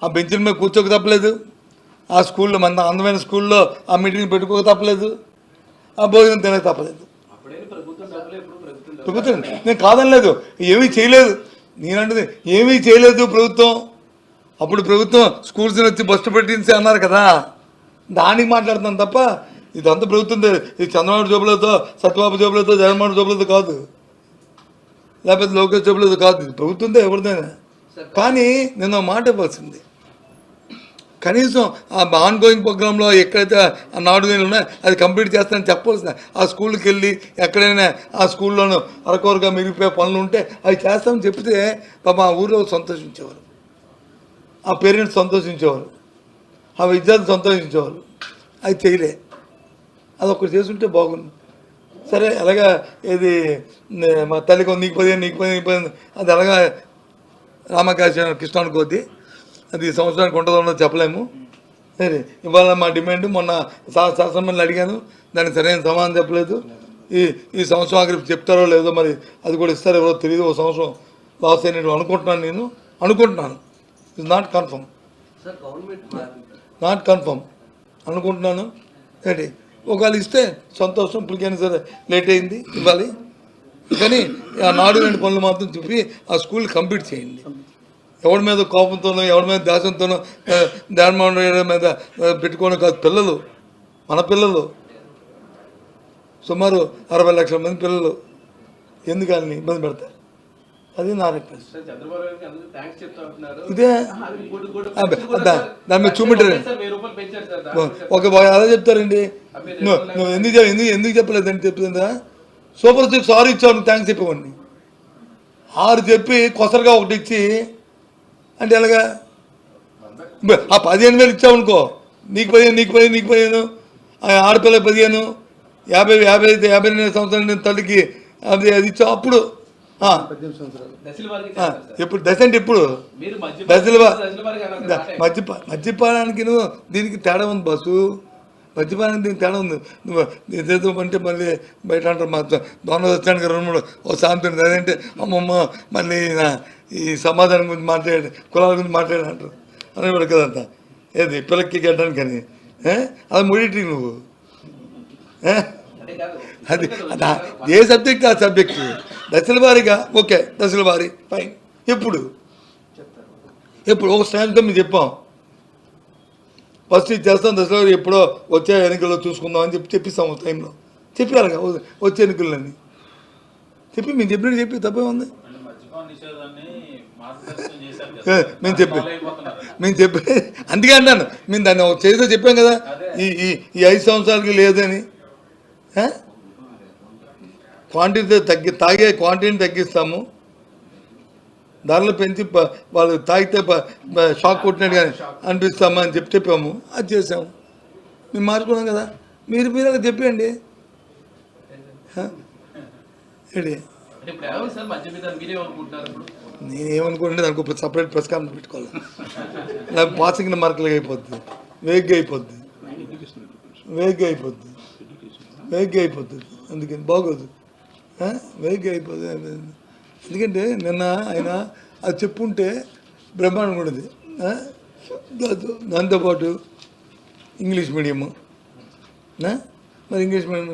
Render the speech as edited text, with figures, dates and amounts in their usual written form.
ఆ బెంచుల మీద కూర్చోక తప్పలేదు, ఆ స్కూల్లో మన అందమైన స్కూల్లో ఆ మీటింగ్ పెట్టుకోక తప్పలేదు, ఆ భోజనం తినక తప్పలేదు. ప్రభుత్వం నేను కాదనలేదు, ఏమీ చేయలేదు. నేనంటే ఏమీ చేయలేదు ప్రభుత్వం. అప్పుడు ప్రభుత్వం స్కూల్స్ని వచ్చి బస్సు పెట్టించి అన్నారు కదా, దానికి మాట్లాడుతున్నాను తప్ప ఇదంతా ప్రభుత్వం. ఇది చంద్రబాబు జోబులతో, సత్యబాబు జోబులతో, జగన్మోహన్ జోబులతో కాదు, లేకపోతే లోకేష్ జోబులతో కాదు, ఇది ప్రభుత్వంతో ఎవరిదైనా. కానీ నేను మాట ఇవ్వాల్సింది, కనీసం ఆ ఆన్ గోయింగ్ ప్రోగ్రాంలో ఎక్కడైతే ఆ నాడుగైనా ఉన్నాయో అది కంప్లీట్ చేస్తానని చెప్పవలసిన. ఆ స్కూల్కి వెళ్ళి ఎక్కడైనా ఆ స్కూల్లోనూ అరకొరగా మిగిలిపోయే పనులు ఉంటే అవి చేస్తామని చెప్తే పాప ఆ ఊళ్ళో సంతోషించేవారు, ఆ పేరెంట్స్ సంతోషించేవారు, ఆ విద్యార్థులు సంతోషించేవారు. అది చేయలే, అది ఒకటి చేసుంటే బాగుంది. సరే అలాగా ఇది మా తల్లికి నీకు 15 అది అలాగా రామకాశ కృష్ణానికి కొద్ది అది సంవత్సరానికి ఉంటుందో చెప్పలేము. సరే ఇవాళ మా డిమాండ్ మొన్న శాసనమండలి అడిగాను, దానికి సరైన సమాధానం చెప్పలేదు. ఈ సంవత్సరం ఆఖరికి చెప్తారో లేదో మరి, అది కూడా ఇస్తారో ఎవరో తెలియదు. ఒక సంవత్సరం లాస్ అయినట్టు అనుకుంటున్నాను. ఇట్స్ నాట్ కన్ఫర్మ్ అనుకుంటున్నాను. ఏంటి ఒకవేళ ఇస్తే సంతోషం, ఇప్పటికైనా సరే లేట్ అయింది ఇవ్వాలి. కానీ ఆ నాడు పనులు మాత్రం చెప్పి ఆ స్కూల్ కంప్లీట్ చేయండి. ఎవరి మీద కోపంతోనో, ఎవరి మీద దేశంతోనో, జగన్మోహన్ రెడ్డి మీద పెట్టుకోవడం కాదు. పిల్లలు, మన పిల్లలు సుమారు 60 లక్షల మంది పిల్లలు ఎందుకు వాళ్ళని ఇబ్బంది పెడతారు? అది నా రిక్వెస్ట్. ఇదే దాని మీద చూపెట్టారు. అలా చెప్తారండి. నువ్వు ఎందుకు చెప్పలేదని చెప్తుందా? సూపర్ సిక్స్ 6 ఇచ్చావు, థ్యాంక్స్ చెప్పేవాడిని. 6 చెప్పి కొసరుగా ఒకటి ఇచ్చి అంటే ఎలాగా? ఆ 15,000 ఇచ్చావు అనుకో, నీకు 15 ఆడపిల్లకి 15, 50 సంవత్సరాలు తల్లికి అది ఇచ్చావు. అప్పుడు ఎప్పుడు దశ అంటే ఎప్పుడు మద్యపానానికి దీనికి తేడా ఉంది బస్సు. మద్యపానానికి దీనికి తేడా ఉంది. నువ్వు ఏదేదో అంటే మళ్ళీ బయట అంటారు మా దొంగ వచ్చానికి 2-3 ఓ సామెత ఉంది. అదేంటే అమ్మమ్మ మళ్ళీ ఈ సమాధానం గురించి మాట్లాడి, కులాల గురించి మాట్లాడి అంటారు అనేవాడు కదంట. ఏది పిల్లకి గడ్డానికి అని అది ముడిటి నువ్వు అది ఏ సబ్జెక్ట్ ఆ సబ్జెక్టు దశల వారీగా. ఓకే, దశల వారీ ఫైన్. ఎప్పుడు ఒక స్టాండ్తో మేము చెప్పాం, ఫస్ట్ ఇది చేస్తాం, దశల వారి ఎప్పుడో వచ్చే ఎన్నికల్లో చూసుకుందాం అని చెప్పిస్తాం. టైంలో చెప్పారుగా వచ్చే ఎన్నికలని చెప్పి మేము చెప్పి తప్పే ఉంది. మేము చెప్పి అందుకే అన్నాను, మేము దాన్ని చేస్తే చెప్పాం కదా ఈ 5 సంవత్సరాలకి లేదని. క్వాంటిటీ తాగే క్వాంటిటీని తగ్గిస్తాము, ధరలు పెంచి వాళ్ళు తాగితే షాక్ కొట్టినట్టు కానీ అనిపిస్తామా అని చెప్పాము. అది చేసాము, మేము మార్చుకున్నాం కదా. మీరు అలా చెప్పండి. నేనేమనుకుంటే దానికి ఒక సపరేట్ ప్రెస్ కాన్ఫరెన్స్ పెట్టుకోవాలి. నాకు పాసింగ్ మార్కులు అయిపోద్ది, వేగ్గా అయిపోద్ది. అందుకని బాగోదు, వేగ్గా అయిపోతుంది. ఎందుకంటే నిన్న ఆయన అది చెప్పుంటే బ్రహ్మాండంగా ఉండేది. దాంతోపాటు ఇంగ్లీష్ మీడియము, మరి ఇంగ్లీష్ మీడియం